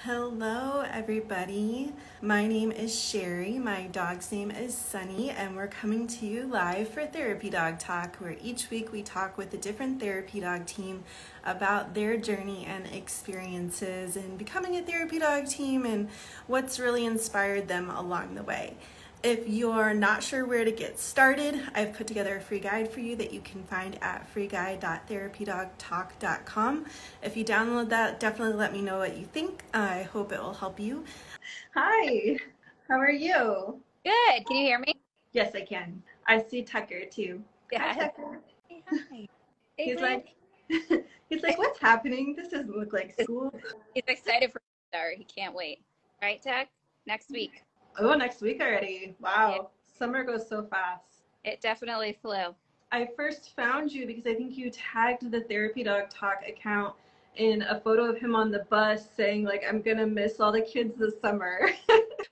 Hello, everybody. My name is Sherry. My dog's name is Sunny, and we're coming to you live for Therapy Dog Talk, where each week we talk with a different therapy dog team about their journey and experiences in becoming a therapy dog team and what's really inspired them along the way. If you're not sure where to get started, I've put together a free guide for you that you can find at freeguide.therapydogtalk.com. If you download that, definitely let me know what you think. I hope it will help you. Hi, how are you? Good. Can you hear me? Yes, I can. I see Tucker too. Yeah. Hi, Tucker. Hey, hi. He's like, what's happening? This doesn't look like school. He's excited for the start. He can't wait. Right, Tech? Next week. Oh, next week already. Wow. Yeah. Summer goes so fast. It definitely flew. I first found you because I think you tagged the Therapy Dog Talk account in a photo of him on the bus saying, like, I'm going to miss all the kids this summer.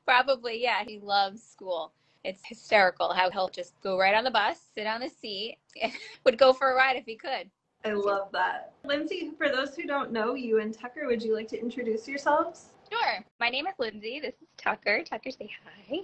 Probably, yeah. He loves school. It's hysterical how he'll just go right on the bus, sit on the seat, would go for a ride if he could. I love that. Lindsay, for those who don't know you and Tucker, would you like to introduce yourselves? Sure. My name is Lindsay. This is Tucker. Tucker, say hi.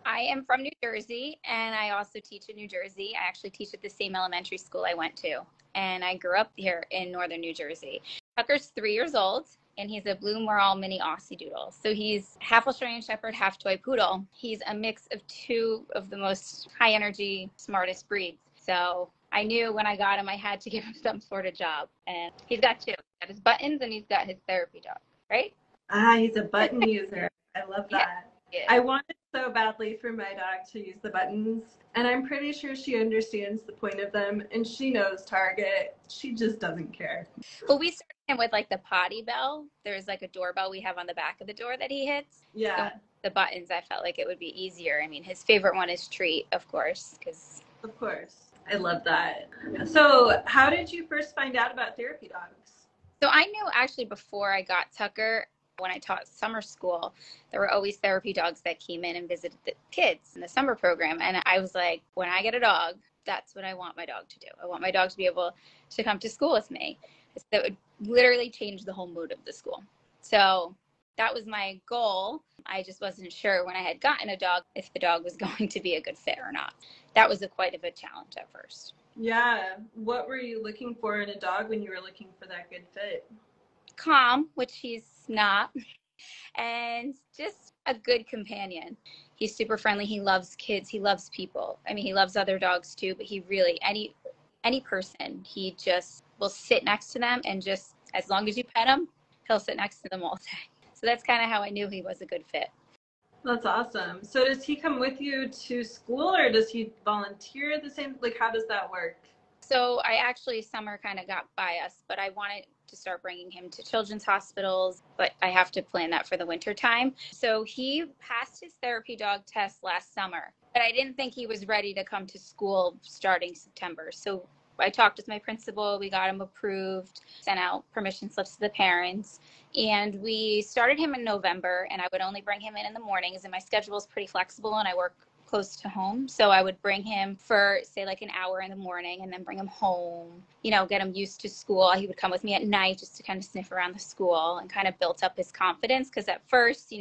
I am from New Jersey, and I also teach in New Jersey. I actually teach at the same elementary school I went to, and I grew up here in northern New Jersey. Tucker's 3 years old, and he's a Blue Merle mini Aussie Doodle. So he's half Australian Shepherd, half toy poodle. He's a mix of two of the most high-energy, smartest breeds. So I knew when I got him, I had to give him some sort of job, and he's got two. He's got his buttons, and he's got his therapy dog, right? Ah, he's a button user. I love that. Yeah. I wanted so badly for my dog to use the buttons, and I'm pretty sure she understands the point of them, and she knows Target. She just doesn't care. Well, we started him with like the potty bell. There's like a doorbell we have on the back of the door that he hits. Yeah. So the buttons, I felt like it would be easier. I mean, his favorite one is treat, of course, because. Of course. I love that. So how did you first find out about therapy dogs? So I knew actually before I got Tucker, when I taught summer school, there were always therapy dogs that came in and visited the kids in the summer program. And I was like, when I get a dog, that's what I want my dog to do. I want my dog to be able to come to school with me. That would literally change the whole mood of the school. So that was my goal. I just wasn't sure when I had gotten a dog if the dog was going to be a good fit or not. That was quite of a challenge at first. Yeah. What were you looking for in a dog when you were looking for that good fit? Calm, which he's not, and just a good companion. He's super friendly. He loves kids. He loves people. I mean, he loves other dogs too, but he really, any person, he just will sit next to them, and just as long as you pet him, he'll sit next to them all day. So that's kind of how I knew he was a good fit. That's awesome. So does he come with you to school, or does he volunteer at the same, like, how does that work? So I actually, summer kind of got by us, but I wanted to start bringing him to children's hospitals, but I have to plan that for the winter time. So he passed his therapy dog test last summer, but I didn't think he was ready to come to school starting September. So I talked with my principal, we got him approved, sent out permission slips to the parents, and we started him in November, and I would only bring him in the mornings, and my schedule is pretty flexible, and I work close to home. So I would bring him for, say, like an hour in the morning and then bring him home, get him used to school. He would come with me at night just to kind of sniff around the school, and kind of built up his confidence. Because at first,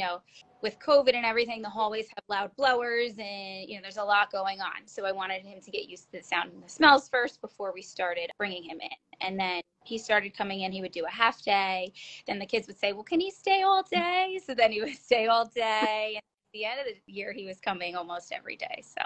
with COVID and everything, the hallways have loud blowers and, there's a lot going on. So I wanted him to get used to the sound and the smells first before we started bringing him in. And then he started coming in, he would do a half day. Then the kids would say, well, can he stay all day? So then he would stay all day. The end of the year, he was coming almost every day. So,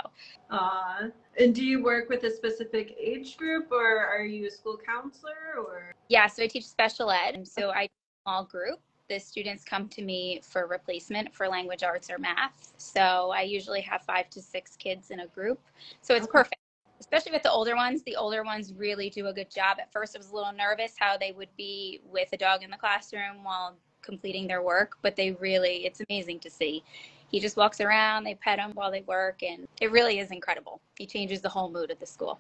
and do you work with a specific age group, or are you a school counselor, or? Yeah, so I teach special ed, and so I teach a small group. The students come to me for replacement for language arts or math. So I usually have 5 to 6 kids in a group. So it's perfect, especially with the older ones. The older ones really do a good job. At first, I was a little nervous how they would be with a dog in the classroom while completing their work, but it's amazing to see. He just walks around, they pet him while they work, and it really is incredible. He changes the whole mood of the school.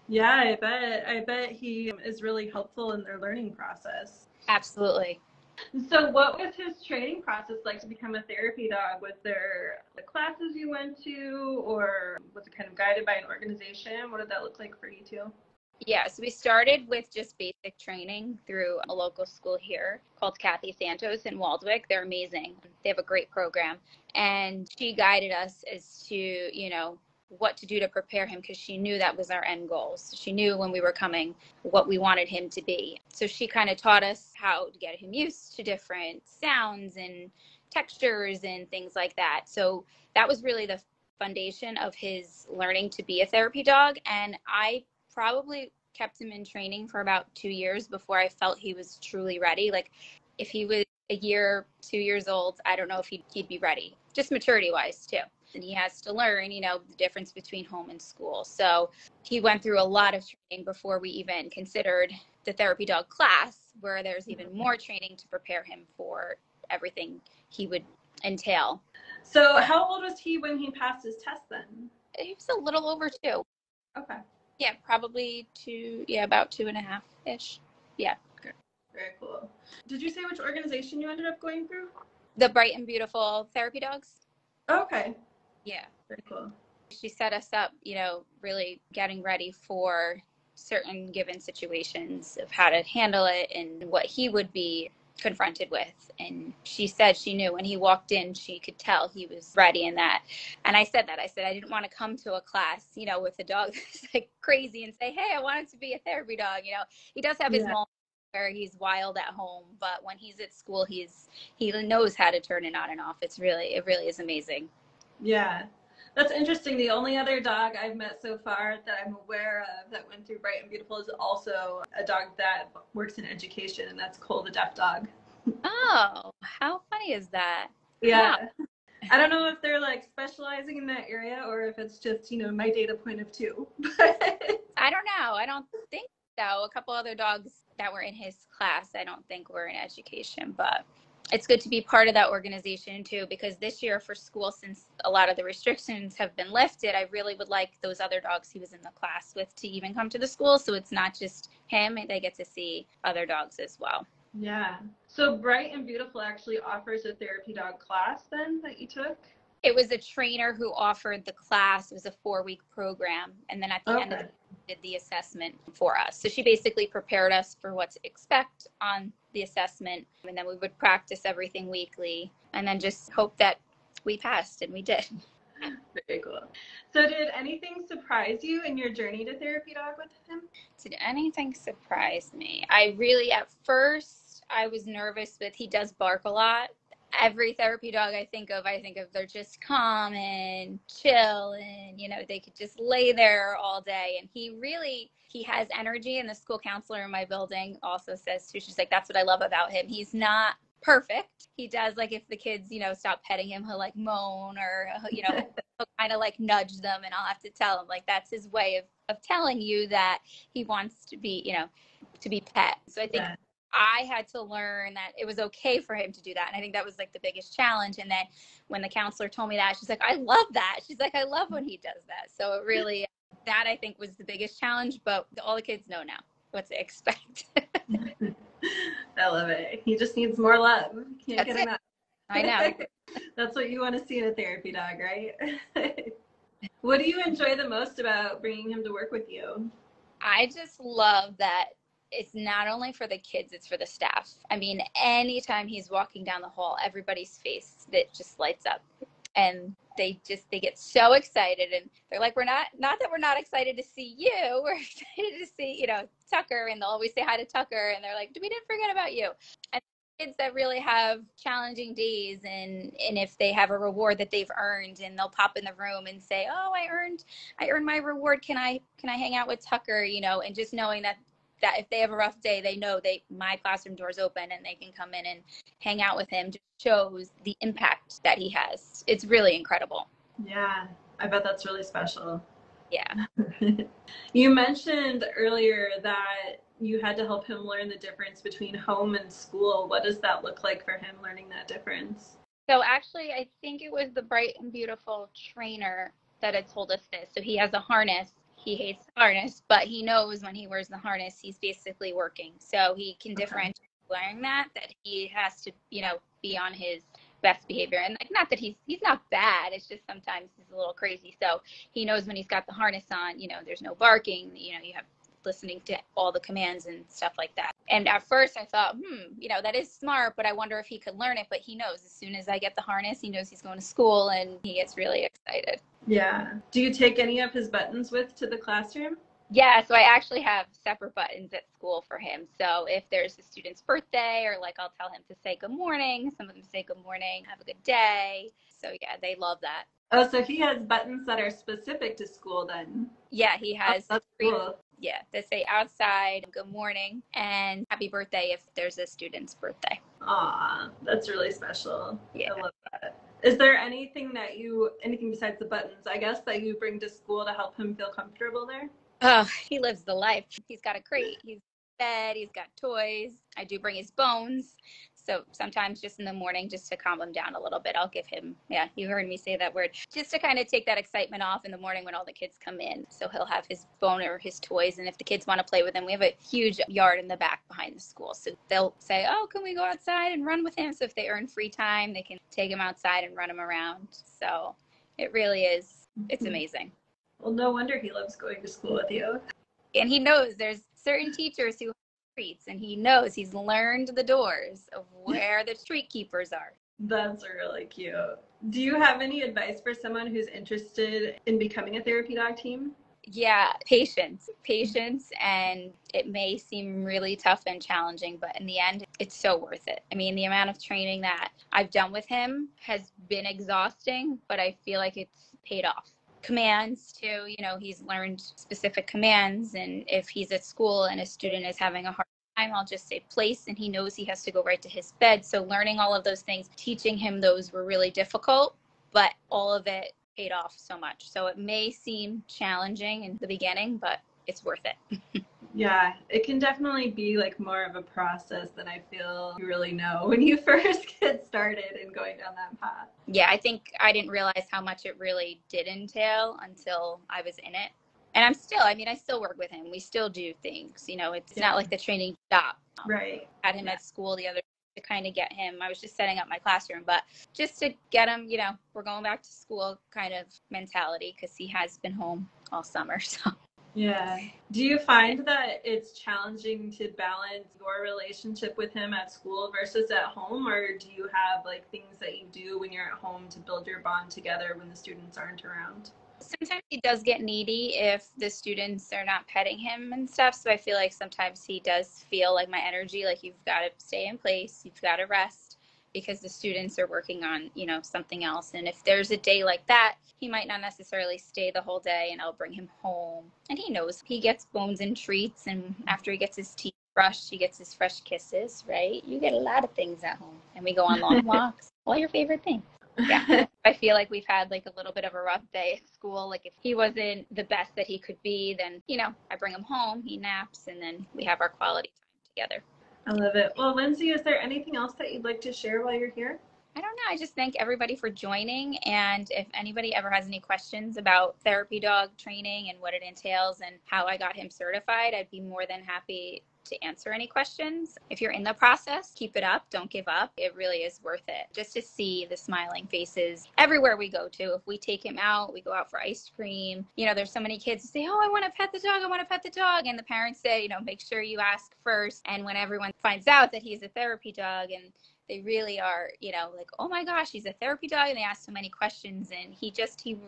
Yeah, I bet he is really helpful in their learning process. Absolutely. So what was his training process like to become a therapy dog? Was there the classes you went to, or was it kind of guided by an organization? What did that look like for you two? Yeah, so we started with just basic training through a local school here called Kathy Santos in Waldwick. They're amazing. They have a great program. And she guided us as to, what to do to prepare him because she knew that was our end goal. So she knew when we were coming what we wanted him to be. So she kind of taught us how to get him used to different sounds and textures and things like that. So that was really the foundation of his learning to be a therapy dog. And I probably kept him in training for about 2 years before I felt he was truly ready. Like if he was a year, 2 years old, I don't know if he'd be ready, just maturity wise too. And he has to learn, the difference between home and school. So he went through a lot of training before we even considered the therapy dog class, where there's even more training to prepare him for everything he would entail. So how old was he when he passed his test then? He was a little over 2. Okay. Yeah, probably 2. Yeah, about 2.5-ish. Yeah. Very cool. Did you say which organization you ended up going through? The Bright and Beautiful Therapy Dogs. Okay. Yeah. Very cool. She set us up, really getting ready for certain given situations of how to handle it and what he would be confronted with. And she said she knew when he walked in, she could tell he was ready in that. And I said I didn't want to come to a class, with a dog that's like crazy and say, hey, I want it to be a therapy dog. He does have his moments where he's wild at home, but when he's at school, he knows how to turn it on and off. It really is amazing. Yeah. That's interesting. The only other dog I've met so far that I'm aware of that went through Bright and Beautiful is also a dog that works in education, and that's Cole the deaf dog. Oh, how funny is that? Yeah. Wow. I don't know if they're like specializing in that area or if it's just, my data point of 2. I don't know. I don't think so. A couple other dogs that were in his class, I don't think were in education, but it's good to be part of that organization too, because this year for school, since a lot of the restrictions have been lifted, I really would like those other dogs he was in the class with to even come to the school. So it's not just him, they get to see other dogs as well. Yeah. So Bright and Beautiful actually offers a therapy dog class then that you took? It was a trainer who offered the class. It was a 4-week program. And then at the end of it, did the assessment for us. So she basically prepared us for what to expect on the assessment. And then we would practice everything weekly and then just hope that we passed, and we did. Very cool. So did anything surprise you in your journey to therapy dog with him? Did anything surprise me? At first, I was nervous, but he does bark a lot. Every therapy dog I think of they're just calm and chill and, they could just lay there all day. And he has energy, and the school counselor in my building also says too, she's like, that's what I love about him. He's not perfect. He does, like, if the kids, stop petting him, he'll like moan or, he'll kind of like nudge them, and I'll have to tell him, like, that's his way of telling you that he wants to be, to be pet. So I think I had to learn that it was okay for him to do that. And I think that was like the biggest challenge. And then when the counselor told me that, she's like, I love that. She's like, I love when he does that. So it really, that I think was the biggest challenge, but all the kids know now what to expect. I love it. He just needs more love. Can't get enough. I know. That's what you want to see in a therapy dog, right? What do you enjoy the most about bringing him to work with you? I just love that it's not only for the kids, it's for the staff. I mean, anytime he's walking down the hall, everybody's face that just lights up, and they get so excited, and they're like, we're not that we're not excited to see you, we're excited to see, Tucker, and they'll always say hi to Tucker, and they're like, we didn't forget about you. And kids that really have challenging days, and if they have a reward that they've earned, and they'll pop in the room and say, oh, I earned my reward, can I hang out with Tucker, and just knowing that if they have a rough day, they know my classroom door's open and they can come in and hang out with him, just shows the impact that he has. It's really incredible. Yeah, I bet that's really special. Yeah. You mentioned earlier that you had to help him learn the difference between home and school. What does that look like for him, learning that difference? So actually, I think it was the Bright and Beautiful trainer that had told us this. So he has a harness. He hates the harness, but he knows when he wears the harness, he's basically working. So he can differentiate wearing that he has to, be on his best behavior. And like, not that he's not bad. It's just sometimes he's a little crazy. So he knows when he's got the harness on, there's no barking, you have listening to all the commands and stuff like that. And at first I thought, that is smart, but I wonder if he could learn it. But he knows as soon as I get the harness, he knows he's going to school and he gets really excited. Yeah. Do you take any of his buttons to the classroom? Yeah, so I actually have separate buttons at school for him. So if there's a student's birthday, or like I'll tell him to say good morning, some of them say good morning, have a good day. So yeah, they love that. Oh, so he has buttons that are specific to school then? Yeah, he has that's cool. Yeah, they say outside, good morning, and happy birthday if there's a student's birthday. Aw, that's really special. Yeah. I love that. Is there anything besides the buttons, I guess, that you bring to school to help him feel comfortable there? Oh, he lives the life. He's got a crate. He's fed. He's got toys. I do bring his bones. So sometimes just in the morning, just to calm him down a little bit, I'll give him, you heard me say that word, just to kind of take that excitement off in the morning when all the kids come in. So he'll have his bone or his toys. And if the kids want to play with him, we have a huge yard in the back behind the school. So they'll say, oh, can we go outside and run with him? So if they earn free time, they can take him outside and run him around. So it really is, it's amazing. Well, no wonder he loves going to school with you. And he knows there's certain teachers who have treats, and he knows he's learned the doors of where the treat keepers are. That's really cute. Do you have any advice for someone who's interested in becoming a therapy dog team? Yeah, patience, and it may seem really tough and challenging, but in the end, it's so worth it. I mean, the amount of training that I've done with him has been exhausting, but I feel like it's paid off. Commands too, he's learned specific commands, and if he's at school and a student is having a hard time, I'll just say place, and he knows he has to go right to his bed. So learning all of those things, teaching him those were really difficult, but all of it paid off so much. So it may seem challenging in the beginning, but it's worth it. Yeah, it can definitely be like more of a process than I feel you really know when you first get started and going down that path. Yeah, I think I didn't realize how much it really did entail until I was in it. And I still work with him. We still do things, it's not like the training stopped. Right. I had him at school the other day to kind of get him. I was just setting up my classroom, but just to get him, we're going back to school kind of mentality, because he has been home all summer. So. Yeah. Do you find that it's challenging to balance your relationship with him at school versus at home? Or do you have like things that you do when you're at home to build your bond together when the students aren't around? Sometimes he does get needy if the students are not petting him and stuff. So I feel like sometimes he does feel like my energy, like you've got to stay in place, you've got to rest, because the students are working on, something else. And if there's a day like that, he might not necessarily stay the whole day, and I'll bring him home. And he knows he gets bones and treats, and after he gets his teeth brushed, he gets his fresh kisses, right? You get a lot of things at home. And we go on long walks. All your favorite things. Yeah. I feel like we've had like a little bit of a rough day at school. Like if he wasn't the best that he could be, then, I bring him home, he naps, and then we have our quality time together. I love it. Well, Lindsay, is there anything else that you'd like to share while you're here? I don't know. I just thank everybody for joining. And if anybody ever has any questions about therapy dog training and what it entails and how I got him certified, I'd be more than happy to answer any questions. If you're in the process, keep it up. Don't give up. It really is worth it. Just to see the smiling faces everywhere we go to. If we take him out, we go out for ice cream. There's so many kids who say, oh, I want to pet the dog. I want to pet the dog. And the parents say, make sure you ask first. And when everyone finds out that he's a therapy dog, and they really are, like, oh my gosh, he's a therapy dog. And they ask so many questions, and he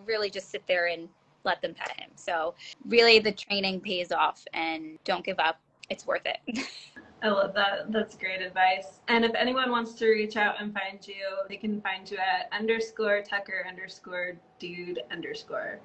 really just sit there and let them pet him. So really the training pays off, and don't give up. It's worth it. I love that. That's great advice. And if anyone wants to reach out and find you, they can find you at _Tucker_dude_,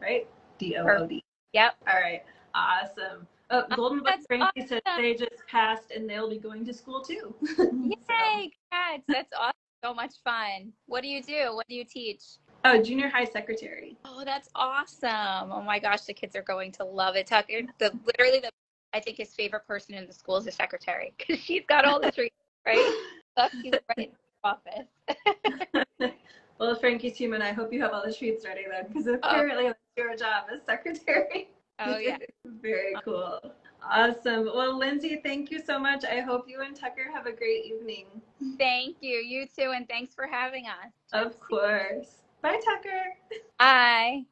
right? DOOD. Yep. All right. Awesome. Oh, Golden Book Frankie said they just passed and they'll be going to school too. Yay! Congrats. That's awesome. So much fun. What do you do? What do you teach? Oh, junior high secretary. Oh, that's awesome. Oh my gosh, the kids are going to love it. Tucker, I think his favorite person in the school is the secretary, because she's got all the treats, right? He's right in the office. Well, Frankie's human. I hope you have all the treats ready then, because apparently that's your job as secretary. Oh, yeah. Very cool. Awesome. Well, Lindsay, thank you so much. I hope you and Tucker have a great evening. Thank you. You too. And thanks for having us. Of course. Bye, Tucker. Bye.